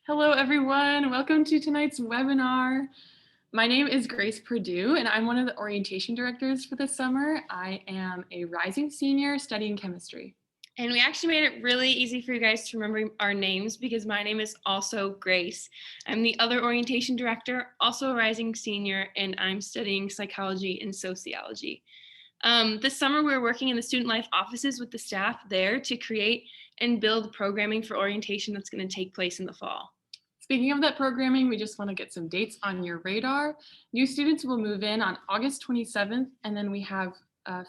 Hello, everyone. Welcome to tonight's webinar. My name is Grace Perdue, and I'm one of the orientation directors for this summer. I am a rising senior studying chemistry. And we actually made it really easy for you guys to remember our names because my name is also Grace. I'm the other orientation director, also a rising senior, and I'm studying psychology and sociology. This summer, we're working in the student life offices with the staff there to create and build programming for orientation that's going to take place in the fall. Speaking of that programming, we just want to get some dates on your radar. New students will move in on August 27th, and then we have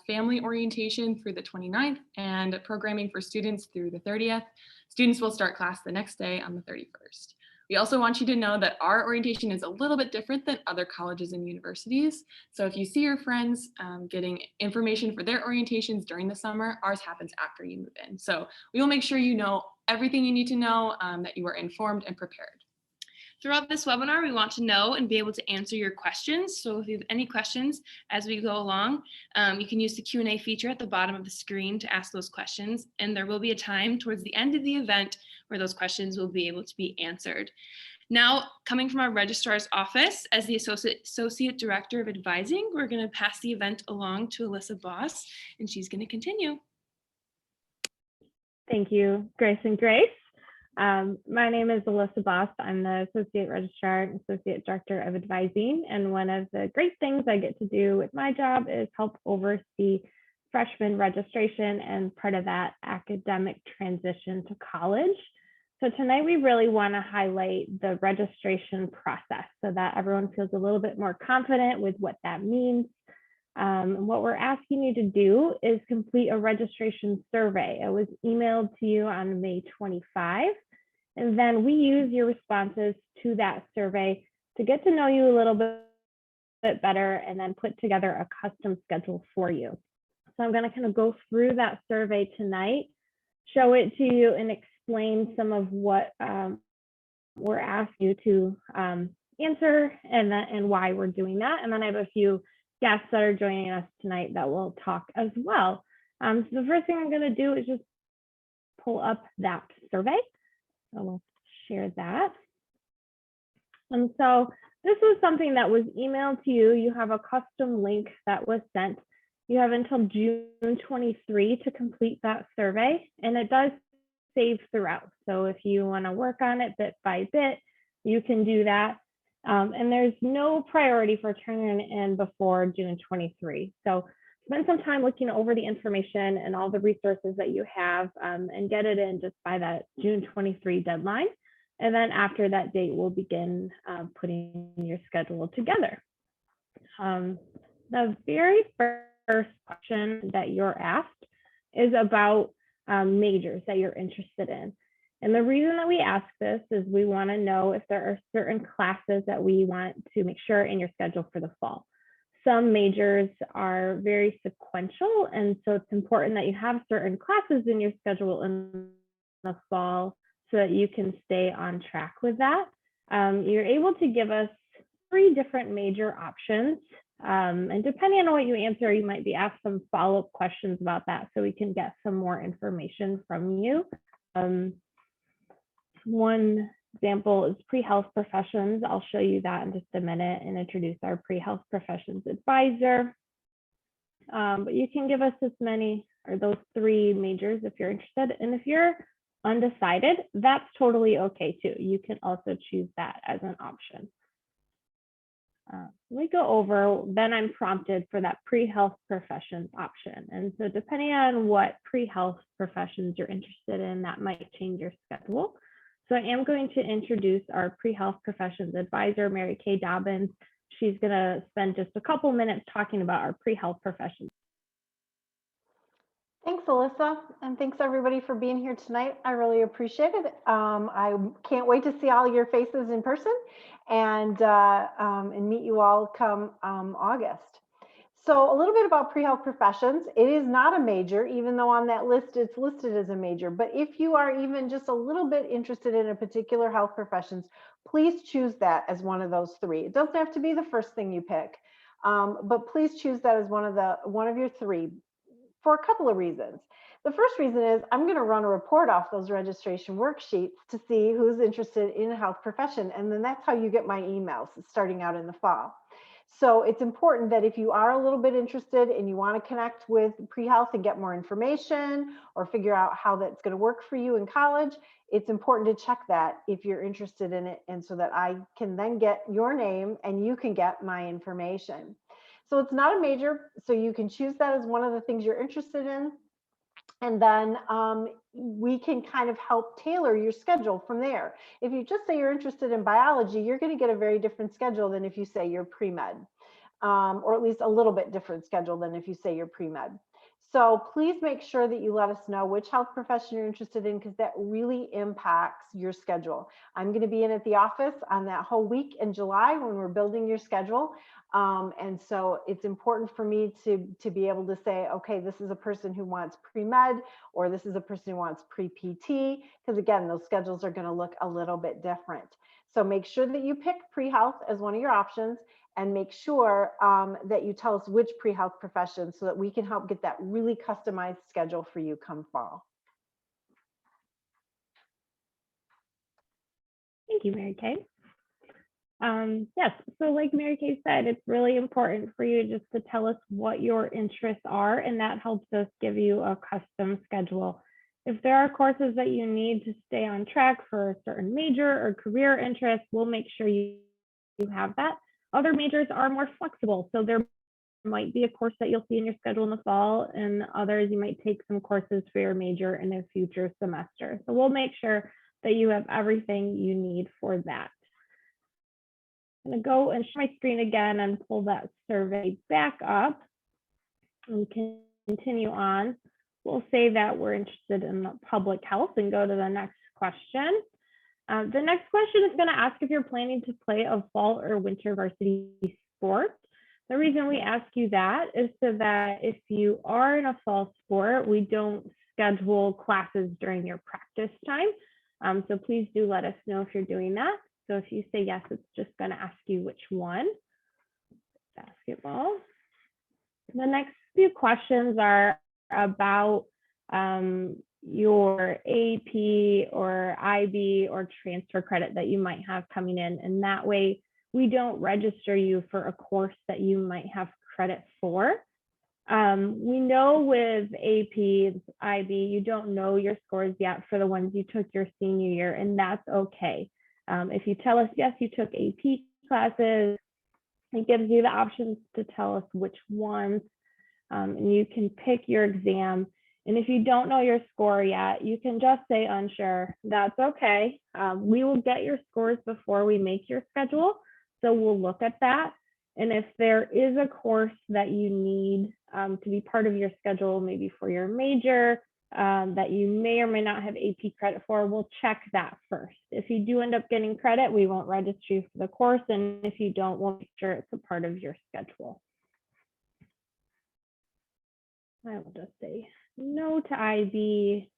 family orientation through the 29th and programming for students through the 30th. Students will start class the next day on the 31st. We also want you to know that our orientation is a little bit different than other colleges and universities. So if you see your friends getting information for their orientations during the summer, ours happens after you move in. So we will make sure you know everything you need to know, that you are informed and prepared. Throughout this webinar, we want to know and be able to answer your questions. So if you have any questions as we go along, you can use the Q&A feature at the bottom of the screen to ask those questions. And there will be a time towards the end of the event where those questions will be able to be answered. Now, coming from our registrar's office as the Associate Director of Advising, we're going to pass the event along to Alyssa Boss, and she's going to continue. Thank you, Grace and Grace. My name is Alyssa Boss. I'm the Associate Registrar and Associate Director of Advising. And one of the great things I get to do with my job is help oversee freshman registration and part of that academic transition to college. So tonight we really want to highlight the registration process so that everyone feels a little bit more confident with what that means. What we're asking you to do is complete a registration survey. It was emailed to you on May 25. And then we use your responses to that survey to get to know you a little bit better and then put together a custom schedule for you. So I'm going to kind of go through that survey tonight, show it to you, and explain some of what we're asking you to answer and why we're doing that. And then I have a few guests that are joining us tonight that will talk as well. So the first thing I'm going to do is just pull up that survey. So we'll share that. And so this was something that was emailed to you. You have a custom link that was sent. You have until June 23 to complete that survey, and it does save throughout. So if you want to work on it bit by bit, you can do that. And there's no priority for turning it in before June 23. So spend some time looking over the information and all the resources that you have and get it in just by that June 23 deadline. And then after that date, we'll begin putting your schedule together. The very first question that you're asked is about majors that you're interested in. And the reason that we ask this is we want to know if there are certain classes that we want to make sure in your schedule for the fall. Some majors are very sequential, and so it's important that you have certain classes in your schedule in the fall so that you can stay on track with that. You're able to give us 3 different major options, and depending on what you answer, you might be asked some follow-up questions about that so we can get some more information from you. One example is pre-health professions. I'll show you that in just a minute and introduce our pre-health professions advisor. But you can give us as many or those 3 majors if you're interested. And if you're undecided, that's totally okay too. You can also choose that as an option. We go over, then I'm prompted for that pre-health professions option. And so depending on what pre-health professions you're interested in, that might change your schedule. So I am going to introduce our pre-health professions advisor, Mary Kay Dobbins. She's going to spend just a couple minutes talking about our pre-health professions. Thanks, Alyssa, and thanks everybody for being here tonight. I really appreciate it. I can't wait to see all your faces in person and meet you all come August. So a little bit about pre-health professions. It is not a major, even though on that list it's listed as a major. But if you are even just a little bit interested in a particular health professions, please choose that as one of those 3. It doesn't have to be the first thing you pick, but please choose that as one of your 3 for a couple of reasons. The first reason is I'm going to run a report off those registration worksheets to see who's interested in a health profession. And then that's how you get my emails starting out in the fall. So it's important that if you are a little bit interested and you want to connect with pre-health and get more information or figure out how that's going to work for you in college, it's important to check that if you're interested in it, and so that I can then get your name and you can get my information. So it's not a major, so you can choose that as one of the things you're interested in. And then we can kind of help tailor your schedule from there. If you just say you're interested in biology, you're going to get a very different schedule than if you say you're pre-med, or at least a little bit different schedule than if you say you're pre-med. So please make sure that you let us know which health profession you're interested in, because that really impacts your schedule. I'm going to be in at the office on that whole week in July when we're building your schedule. And so it's important for me to be able to say, okay, this is a person who wants pre-med, or this is a person who wants pre-PT, because again, those schedules are going to look a little bit different. So make sure that you pick pre-health as one of your options, and make sure that you tell us which pre-health profession, so that we can help get that really customized schedule for you come fall. Thank you, Mary Kay. Yes, so like Mary Kay said, it's really important for you just to tell us what your interests are, and that helps us give you a custom schedule. If there are courses that you need to stay on track for a certain major or career interest, we'll make sure you have that. Other majors are more flexible, so there might be a course that you'll see in your schedule in the fall, and others you might take some courses for your major in a future semester. So we'll make sure that you have everything you need for that. I'm going to go and share my screen again and pull that survey back up and continue on. We'll say that we're interested in public health and go to the next question. The next question is going to ask if you're planning to play a fall or winter varsity sport. The reason we ask you that is so that if you are in a fall sport, we don't schedule classes during your practice time. So please do let us know if you're doing that. So if you say yes, it's just going to ask you which one. Basketball. The next few questions are about your AP or IB or transfer credit that you might have coming in. And that way we don't register you for a course that you might have credit for. We know with AP, IB, you don't know your scores yet for the ones you took your senior year, and that's okay. If you tell us, yes, you took AP classes, it gives you the options to tell us which ones, and you can pick your exam. And if you don't know your score yet, you can just say unsure. That's okay. We will get your scores before we make your schedule, so we'll look at that. And if there is a course that you need to be part of your schedule, maybe for your major, that you may or may not have AP credit for, we'll check that first. If you do end up getting credit, we won't register you for the course. And if you don't, we'll make sure it's a part of your schedule. I will just say no to IB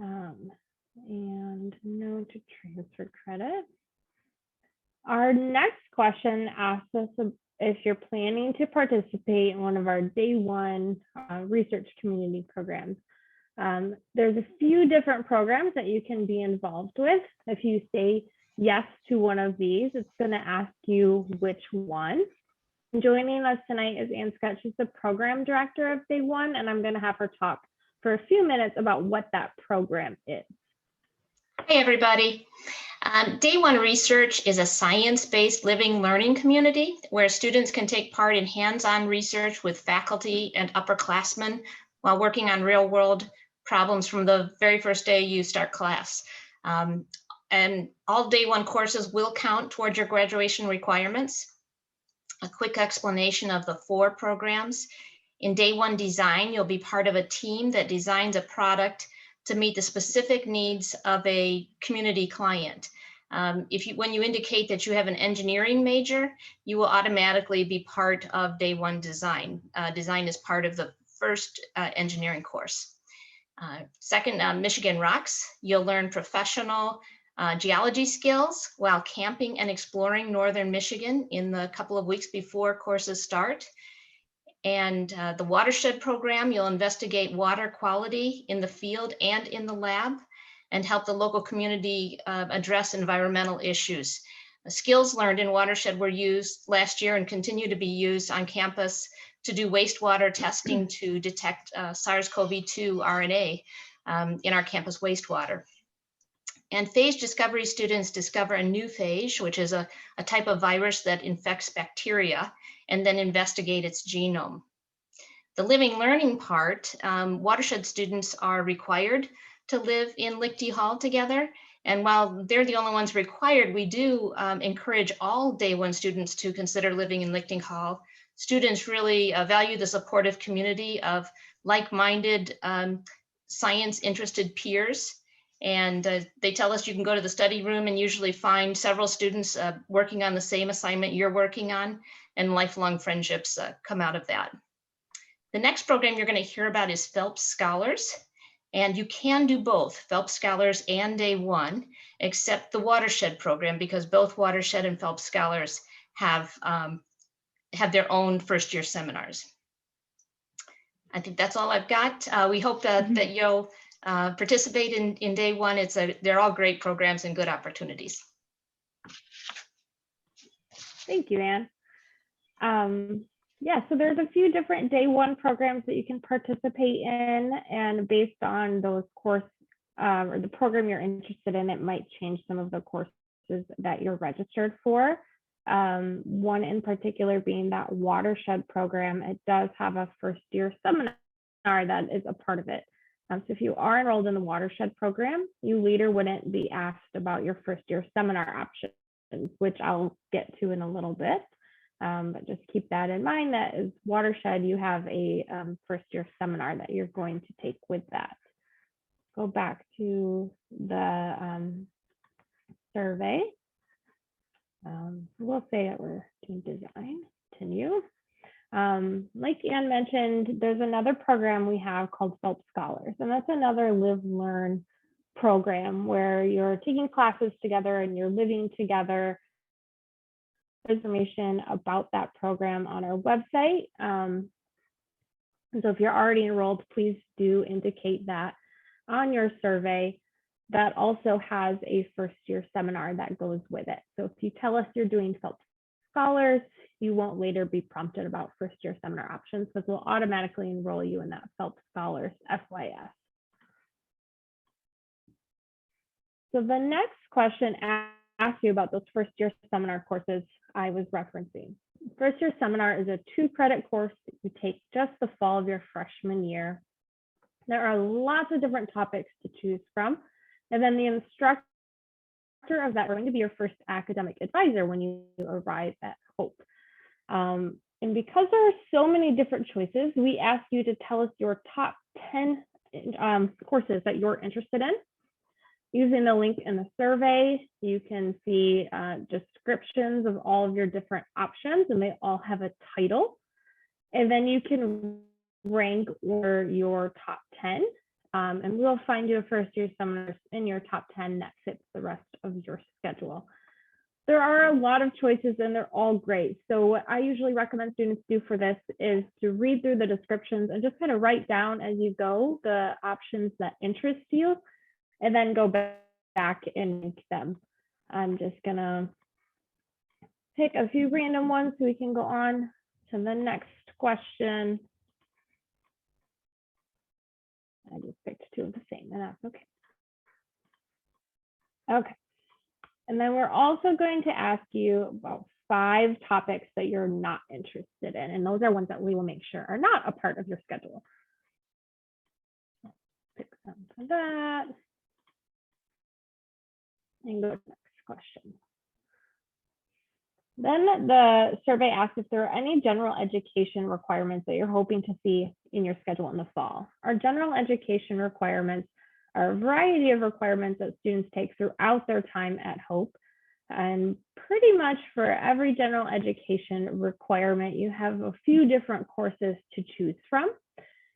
and no to transfer credit. Our next question asks us if you're planning to participate in one of our day one research community programs. There's a few different programs that you can be involved with. If you say yes to one of these, it's going to ask you which one. Joining us tonight is Ann Scott. She's the program director of Day One, and I'm going to have her talk for a few minutes about what that program is. Hey, everybody. Day One Research is a science-based living learning community where students can take part in hands-on research with faculty and upperclassmen while working on real-world problems from the very first day you start class. And all Day One courses will count towards your graduation requirements. A quick explanation of the 4 programs. In Day One Design, you'll be part of a team that designs a product to meet the specific needs of a community client. When you indicate that you have an engineering major, you will automatically be part of Day One Design. Design is part of the first engineering course. Second, Michigan Rocks. You'll learn professional geology skills while camping and exploring northern Michigan in the couple of weeks before courses start. And the Watershed Program, you'll investigate water quality in the field and in the lab and help the local community address environmental issues. The skills learned in Watershed were used last year and continue to be used on campus to do wastewater testing to detect SARS-CoV-2 RNA in our campus wastewater. And phage discovery students discover a new phage, which is a type of virus that infects bacteria, and then investigate its genome. The living learning part, Watershed students are required to live in Lichty Hall together. And while they're the only ones required, we do encourage all day one students to consider living in Lichty Hall. Students really value the supportive community of like-minded science-interested peers. And they tell us you can go to the study room and usually find several students working on the same assignment you're working on, and lifelong friendships come out of that. The next program you're going to hear about is Phelps Scholars. And you can do both Phelps Scholars and Day One, except the Watershed Program, because both Watershed and Phelps Scholars have their own first-year seminars. I think that's all I've got. We hope that you'll participate in Day One. They're all great programs and good opportunities. Thank you, Anne. Yeah, so there's a few different Day One programs that you can participate in, and based on those course or the program you're interested in, it might change some of the courses that you're registered for. One in particular being that Watershed Program. It does have a first-year seminar that is a part of it. So if you are enrolled in the Watershed Program, you later wouldn't be asked about your first-year seminar options, which I'll get to in a little bit. But just keep that in mind, that as Watershed, you have a first-year seminar that you're going to take with that. Go back to the survey. We'll say that we're doing design, continue. Like Anne mentioned, there's another program we have called Phelps Scholars, and that's another live-learn program where you're taking classes together and you're living together. Information about that program on our website. So if you're already enrolled, please do indicate that on your survey. That also has a first-year seminar that goes with it. So if you tell us you're doing Phelps Scholars, you won't later be prompted about first-year seminar options, because we'll automatically enroll you in that Phelps Scholars FYS. So the next question asks you about those first-year seminar courses I was referencing. First-year seminar is a 2-credit course that you take just the fall of your freshman year. There are lots of different topics to choose from. And then the instructor of that is going to be your first academic advisor when you arrive at Hope. And because there are so many different choices, we ask you to tell us your top 10 courses that you're interested in. Using the link in the survey, you can see descriptions of all of your different options, and they all have a title. And then you can rank your top 10. And we'll find you a first-year seminar in your top 10 that fits the rest of your schedule. There are a lot of choices and they're all great. So what I usually recommend students do for this is to read through the descriptions and just kind of write down as you go the options that interest you, and then go back and rank them. I'm just gonna pick a few random ones so we can go on to the next question. I just picked 2 of the same, and that's okay. Okay, and then we're also going to ask you about 5 topics that you're not interested in, and those are ones that we will make sure are not a part of your schedule. Pick some for that, and go to the next question. Then the survey asks if there are any general education requirements that you're hoping to see in your schedule in the fall. Our general education requirements are a variety of requirements that students take throughout their time at Hope. And pretty much for every general education requirement, you have a few different courses to choose from.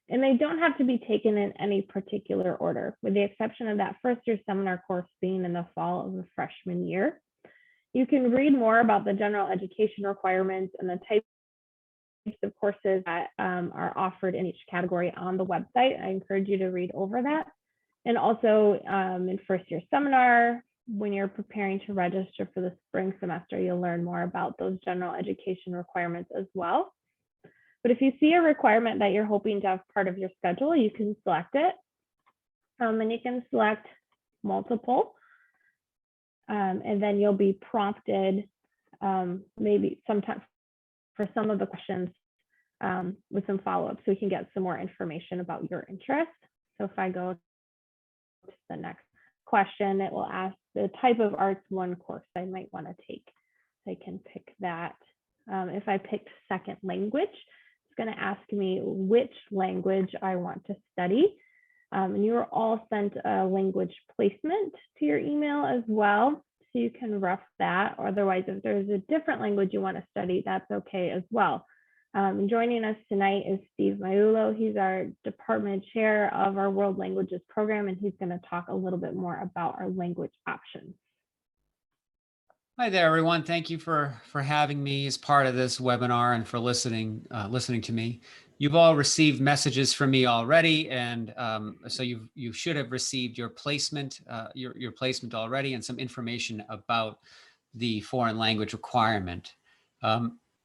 And they don't have to be taken in any particular order, with the exception of that first-year seminar course being in the fall of the freshman year. You can read more about the general education requirements and the types of courses that are offered in each category on the website. I encourage you to read over that. And also in first year seminar, when you're preparing to register for the spring semester, you'll learn more about those general education requirements as well. But if you see a requirement that you're hoping to have part of your schedule, you can select it. And you can select multiple. And then you'll be prompted maybe sometimes for some of the questions with some follow-up so we can get some more information about your interest. So if I go to the next question, it will ask the type of arts one course I might want to take. So I can pick that. If I picked second language, it's going to ask me which language I want to study. And you are all sent a language placement to your email as well, so you can rough that. Or otherwise, if there's a different language you want to study, that's okay as well. Joining us tonight is Steve Maiulo. He's our department chair of our World Languages program, and he's going to talk a little bit more about our language options. Hi there, everyone. Thank you for having me as part of this webinar and for listening to me. You've all received messages from me already, and so you should have received your placement, your placement already, and some information about the foreign language requirement.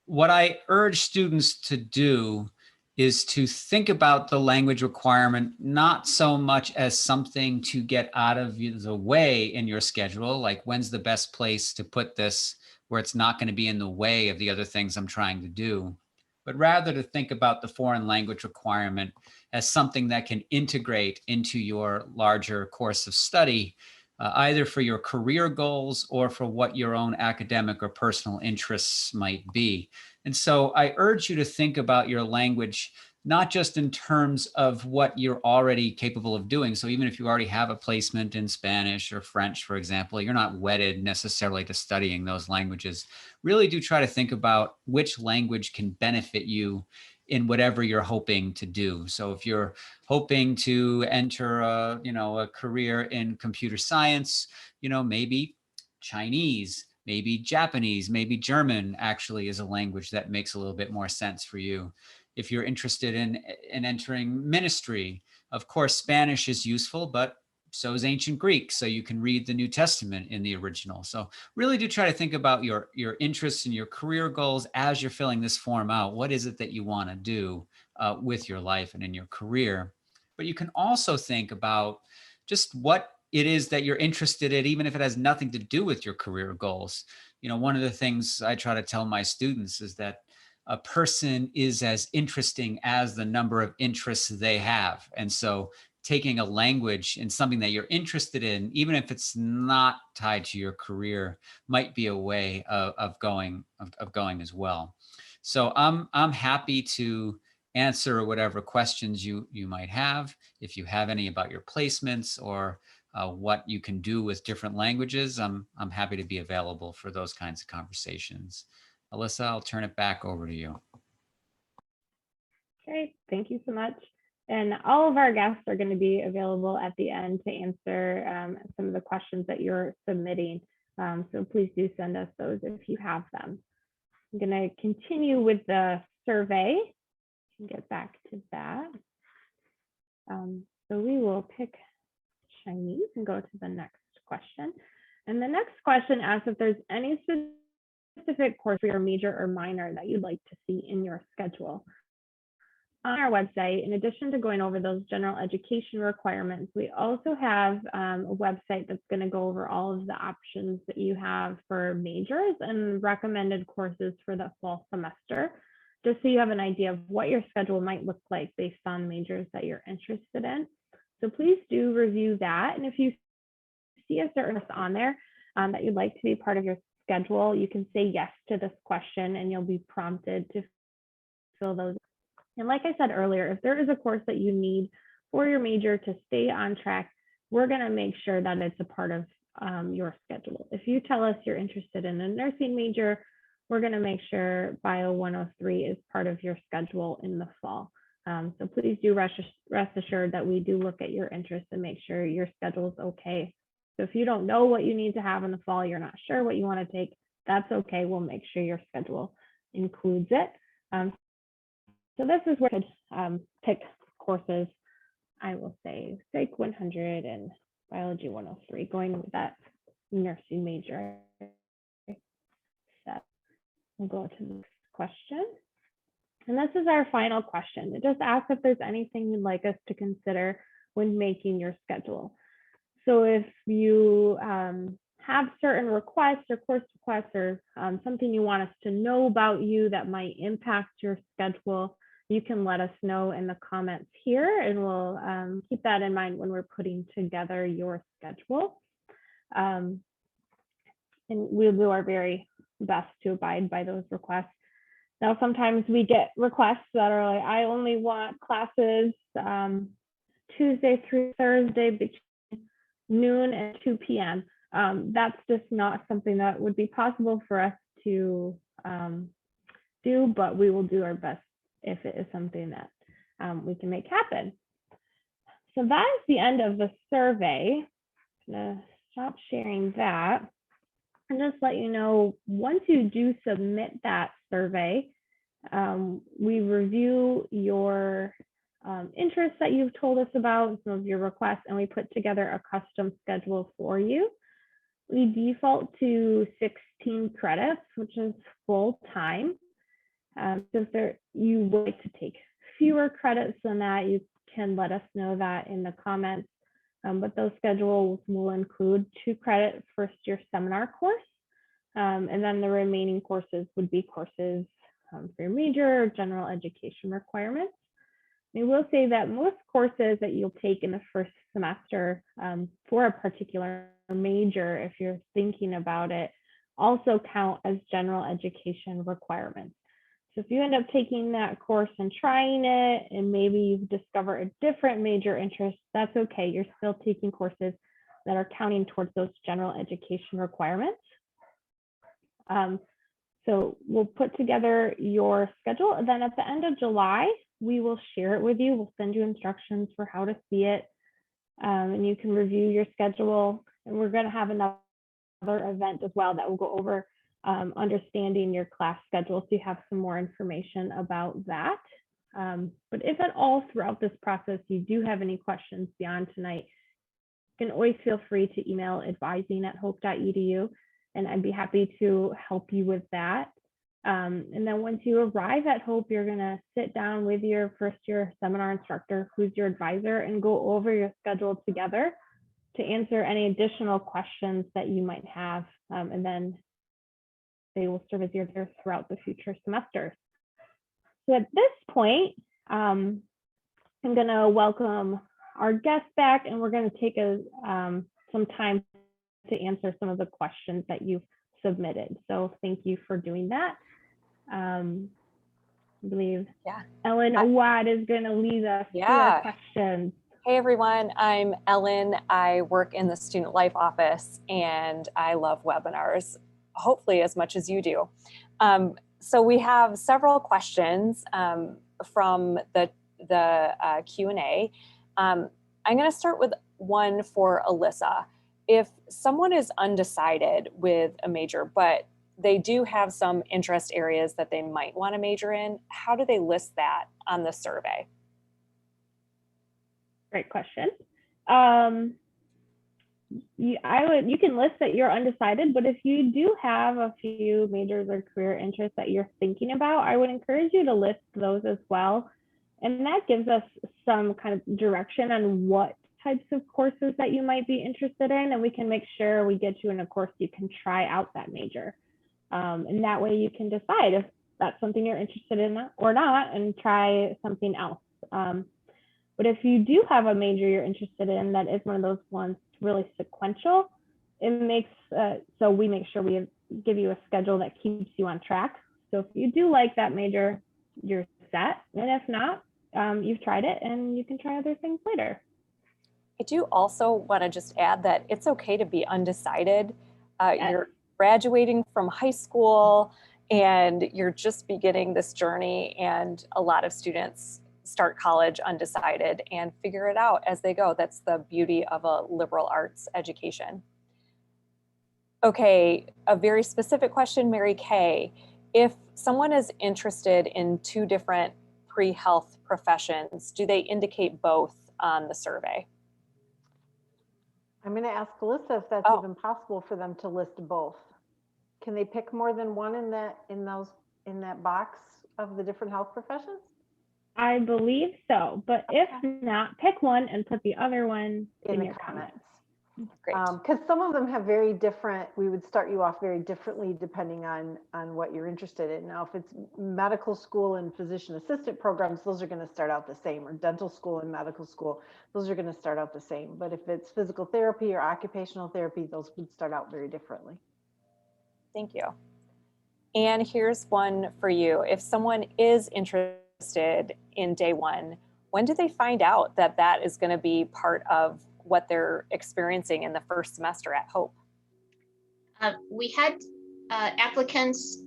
What I urge students to do is to think about the language requirement not so much as something to get out of the way in your schedule, like when's the best place to put this where it's not going to be in the way of the other things I'm trying to do, but rather to think about the foreign language requirement as something that can integrate into your larger course of study, either for your career goals or for what your own academic or personal interests might be. And so I urge you to think about your language, not just in terms of what you're already capable of doing. So even if you already have a placement in Spanish or French, for example, you're not wedded necessarily to studying those languages. Really do try to think about which language can benefit you in whatever you're hoping to do. So if you're hoping to enter a career in computer science, maybe Chinese, maybe Japanese, maybe German actually is a language that makes a little bit more sense for you. If you're interested in entering ministry, of course, Spanish is useful, but so is ancient Greek. So you can read the New Testament in the original. So really do try to think about your interests and your career goals as you're filling this form out. What is it that you want to do with your life and in your career? But you can also think about just what it is that you're interested in, even if it has nothing to do with your career goals. One of the things I try to tell my students is that a person is as interesting as the number of interests they have. And so taking a language and something that you're interested in, even if it's not tied to your career, might be a way of going as well. So I'm happy to answer whatever questions you might have. If you have any about your placements or what you can do with different languages, I'm happy to be available for those kinds of conversations. Alyssa, I'll turn it back over to you. Okay, thank you so much. And all of our guests are going to be available at the end to answer some of the questions that you're submitting. So please do send us those if you have them. I'm going to continue with the survey and get back to that. So we will pick Chinese and go to the next question. And the next question asks if there's any specific course for your major or minor that you'd like to see in your schedule. On our website, in addition to going over those general education requirements, we also have a website that's going to go over all of the options that you have for majors and recommended courses for the fall semester, just so you have an idea of what your schedule might look like based on majors that you're interested in. So please do review that. And if you see a certain on there that you'd like to be part of your schedule, you can say yes to this question and you'll be prompted to fill those. And like I said earlier, if there is a course that you need for your major to stay on track, we're going to make sure that it's a part of your schedule. If you tell us you're interested in a nursing major, we're going to make sure Bio 103 is part of your schedule in the fall. So please do rest assured that we do look at your interests and make sure your schedule is okay. So if you don't know what you need to have in the fall, you're not sure what you want to take, that's okay. We'll make sure your schedule includes it. So this is where you could pick courses. I will say Psych 100 and Biology 103, going with that nursing major. We'll go to the next question. And this is our final question. It just asks if there's anything you'd like us to consider when making your schedule. So if you have certain requests or course requests or something you want us to know about you that might impact your schedule, you can let us know in the comments here, and we'll keep that in mind when we're putting together your schedule. And we'll do our very best to abide by those requests. Now, sometimes we get requests that are like, I only want classes Tuesday through Thursday between noon and 2 p.m. That's just not something that would be possible for us to do, but we will do our best if it is something that we can make happen. So that is the end of the survey. I'm gonna stop sharing that and just let you know, once you do submit that survey, we review your interests that you've told us about, some of your requests, and we put together a custom schedule for you. We default to 16 credits, which is full time. So if you would like to take fewer credits than that, you can let us know that in the comments. But those schedules will include 2 credit first year seminar course. And then the remaining courses would be courses for your major or general education requirements. I will say that most courses that you'll take in the first semester for a particular major, if you're thinking about it, also count as general education requirements. So if you end up taking that course and trying it, and maybe you've discovered a different major interest, that's okay. You're still taking courses that are counting towards those general education requirements. So we'll put together your schedule, and then at the end of July, we will share it with you. We'll send you instructions for how to see it, and you can review your schedule. And we're going to have another event as well that will go over understanding your class schedule, so you have some more information about that. But if at all throughout this process you do have any questions beyond tonight, you can always feel free to email advising@hope.edu, and I'd be happy to help you with that. And then once you arrive at Hope, you're going to sit down with your first year seminar instructor, who's your advisor, and go over your schedule together to answer any additional questions that you might have. And then they will serve as your advisor throughout the future semesters. So at this point, I'm going to welcome our guests back, and we're going to take some time to answer some of the questions that you've submitted. So thank you for doing that. I believe Ellen Watt is going to lead us through our questions. Hey everyone, I'm Ellen. I work in the student life office, and I love webinars, hopefully as much as you do. So we have several questions from the Q&A. I'm going to start with one for Alyssa. If someone is undecided with a major, but they do have some interest areas that they might want to major in, how do they list that on the survey? Great question. You can list that you're undecided, but if you do have a few majors or career interests that you're thinking about, I would encourage you to list those as well. And that gives us some kind of direction on what types of courses that you might be interested in, and we can make sure we get you in a course you can try out that major. And that way you can decide if that's something you're interested in or not, and try something else. But if you do have a major you're interested in that is one of those ones really sequential, it makes so we make sure we give you a schedule that keeps you on track. So if you do like that major, you're set, and if not, you've tried it and you can try other things later. I do also want to just add that it's okay to be undecided. Yes. You're graduating from high school and you're just beginning this journey, and a lot of students start college undecided and figure it out as they go. That's the beauty of a liberal arts education. Okay, a very specific question, Mary Kay. If someone is interested in 2 different pre-health professions? Do they indicate both on the survey? I'm going to ask Alyssa if that's even possible for them to list both. Can they pick more than one in that box of the different health professions? I believe so, but if not, pick one and put the other one in the your comments. Great. Because some of them have very different, we would start you off very differently depending on what you're interested in. Now, if it's medical school and physician assistant programs, those are going to start out the same, or dental school and medical school, those are going to start out the same. But if it's physical therapy or occupational therapy, those would start out very differently. Thank you. And here's one for you. If someone is interested in day one, when do they find out that that is going to be part of what they're experiencing in the first semester at Hope? We had applicants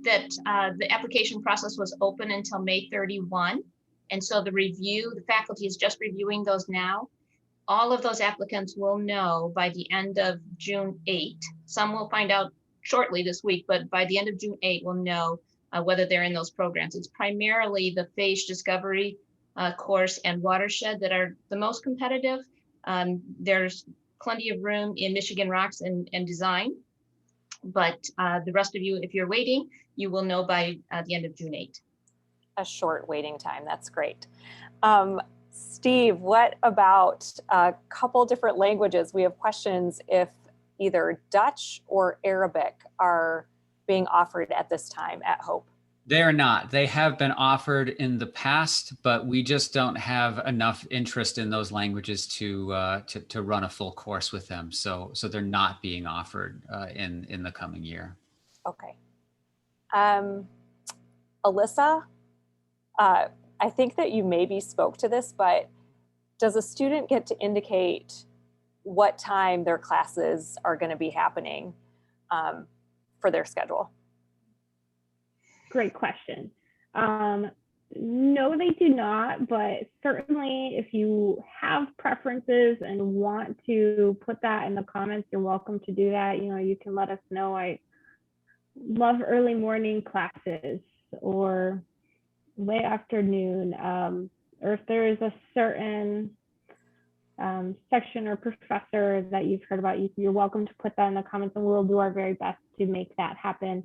that the application process was open until May 31. And so the faculty is just reviewing those now. All of those applicants will know by the end of June 8. Some will find out shortly this week, but by the end of June 8, we'll know whether they're in those programs. It's primarily the phage discovery course and Watershed that are the most competitive. There's plenty of room in Michigan Rocks and Design, but the rest of you, if you're waiting, you will know by the end of June 8. A short waiting time, that's great. Steve, what about a couple different languages? We have questions if either Dutch or Arabic are being offered at this time at Hope. They're not. They have been offered in the past, but we just don't have enough interest in those languages to run a full course with them. So they're not being offered in the coming year. Okay. Alyssa, I think that you maybe spoke to this, but does a student get to indicate what time their classes are going to be happening for their schedule? Great question. No, they do not, but certainly if you have preferences and want to put that in the comments, you're welcome to do that. You know, you can let us know. I love early morning classes or late afternoon, or if there is a certain section or professor that you've heard about, you're welcome to put that in the comments and we'll do our very best to make that happen.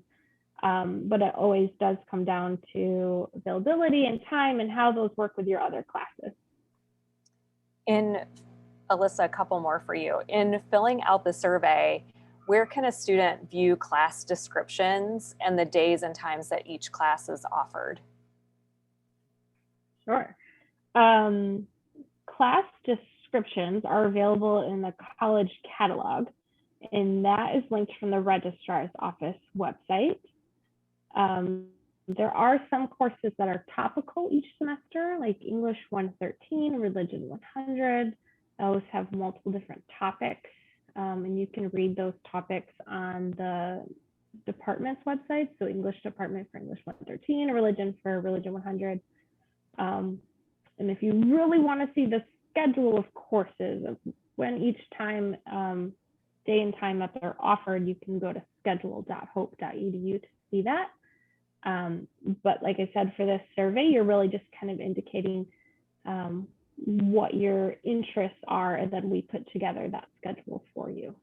But it always does come down to availability and time and how those work with your other classes. Alyssa, a couple more for you. In filling out the survey, where can a student view class descriptions and the days and times that each class is offered? Sure. Class descriptions are available in the college catalog, and that is linked from the registrar's office website. There are some courses that are topical each semester, like English 113, Religion 100. Those have multiple different topics, and you can read those topics on the department's website. So English department for English 113, Religion for Religion 100. And if you really want to see the schedule of courses of when each time, day and time that they're offered, you can go to schedule.hope.edu to see that. But like I said, for this survey, you're really just kind of indicating what your interests are, and then we put together that schedule for you.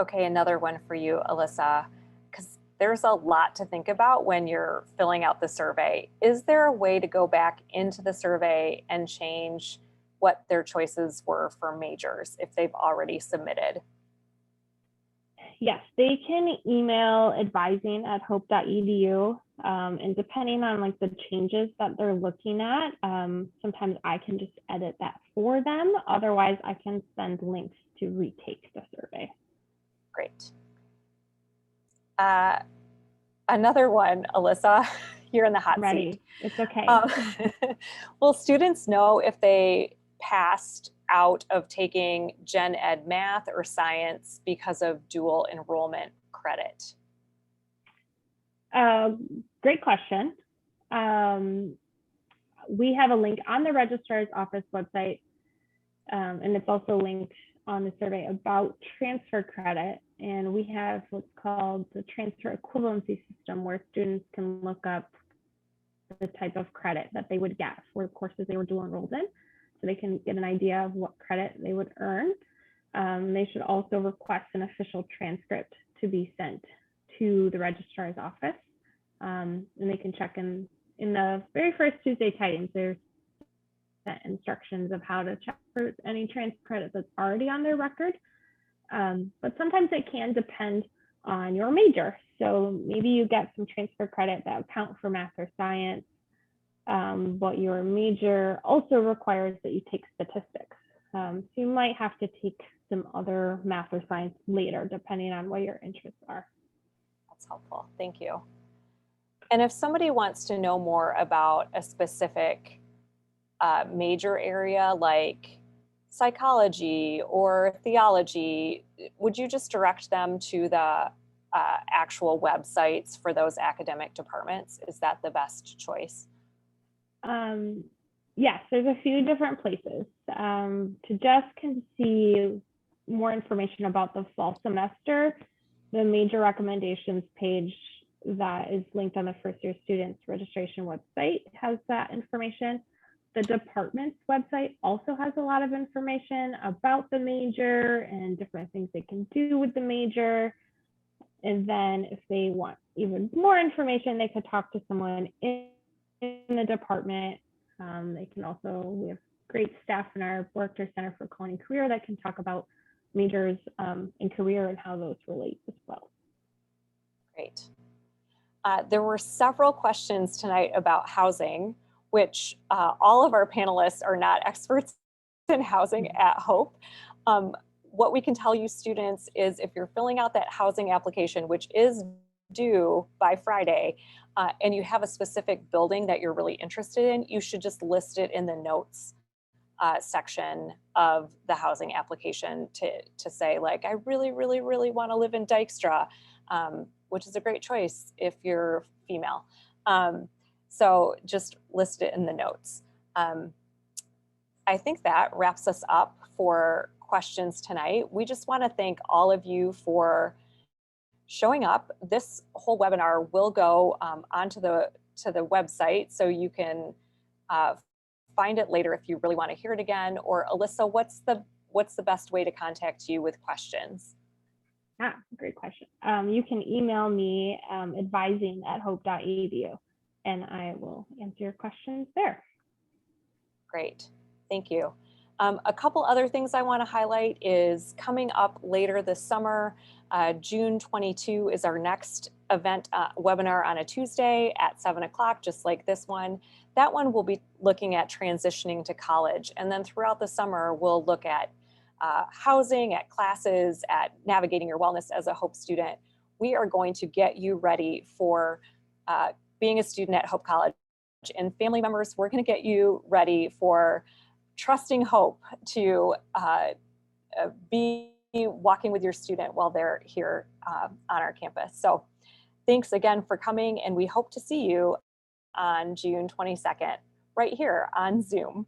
Okay, another one for you, Alyssa, because there's a lot to think about when you're filling out the survey. Is there a way to go back into the survey and change what their choices were for majors if they've already submitted? Yes, they can email advising@hope.edu, and depending on like the changes that they're looking at, sometimes I can just edit that for them. Otherwise, I can send links to retake the survey. Great. Another one, Alyssa, you're in the hot seat. It's okay. Will students know if they passed out of taking Gen Ed math or science because of dual enrollment credit? Great question. We have a link on the registrar's office website, and it's also linked on the survey about transfer credit. And we have what's called the transfer equivalency system, where students can look up the type of credit that they would get for courses they were dual enrolled in, so they can get an idea of what credit they would earn. They should also request an official transcript to be sent to the registrar's office. And they can check in the very first Tuesday tidings, there's instructions of how to check for any transfer credit that's already on their record. But sometimes it can depend on your major. So maybe you get some transfer credit that would count for math or science, but your major also requires that you take statistics. So you might have to take some other math or science later, depending on what your interests are. That's helpful. Thank you. And if somebody wants to know more about a specific major area like psychology or theology, would you just direct them to the actual websites for those academic departments? Is that the best choice? Yes, there's a few different places. To just see more information about the fall semester, the major recommendations page that is linked on the first year students registration website has that information. The department's website also has a lot of information about the major and different things they can do with the major. And then if they want even more information, they could talk to someone in the department. They can also, we have great staff in our Director Center for Culinary Career that can talk about majors in career and how those relate as well. Great. There were several questions tonight about housing, which all of our panelists are not experts in housing at Hope. What we can tell you students is if you're filling out that housing application, which is due by Friday, and you have a specific building that you're really interested in, you should just list it in the notes section of the housing application to say like, I really, really, really want to live in Dykstra, which is a great choice if you're female. So just list it in the notes. I think that wraps us up for questions tonight. We just want to thank all of you for showing up. This whole webinar will go onto the website, so you can find it later if you really want to hear it again. Or Alyssa, what's the best way to contact you with questions? Great question. You can email me advising@hope.edu, and I will answer your questions there. Great, thank you. A couple other things I want to highlight is coming up later this summer, June 22 is our next event webinar on a Tuesday at 7 o'clock, just like this one. That one will be looking at transitioning to college. And then throughout the summer, we'll look at housing, at classes, at navigating your wellness as a Hope student. We are going to get you ready for being a student at Hope College. And family members, we're going to get you ready for trusting Hope to be walking with your student while they're here on our campus. So thanks again for coming, and we hope to see you on June 22nd, right here on Zoom.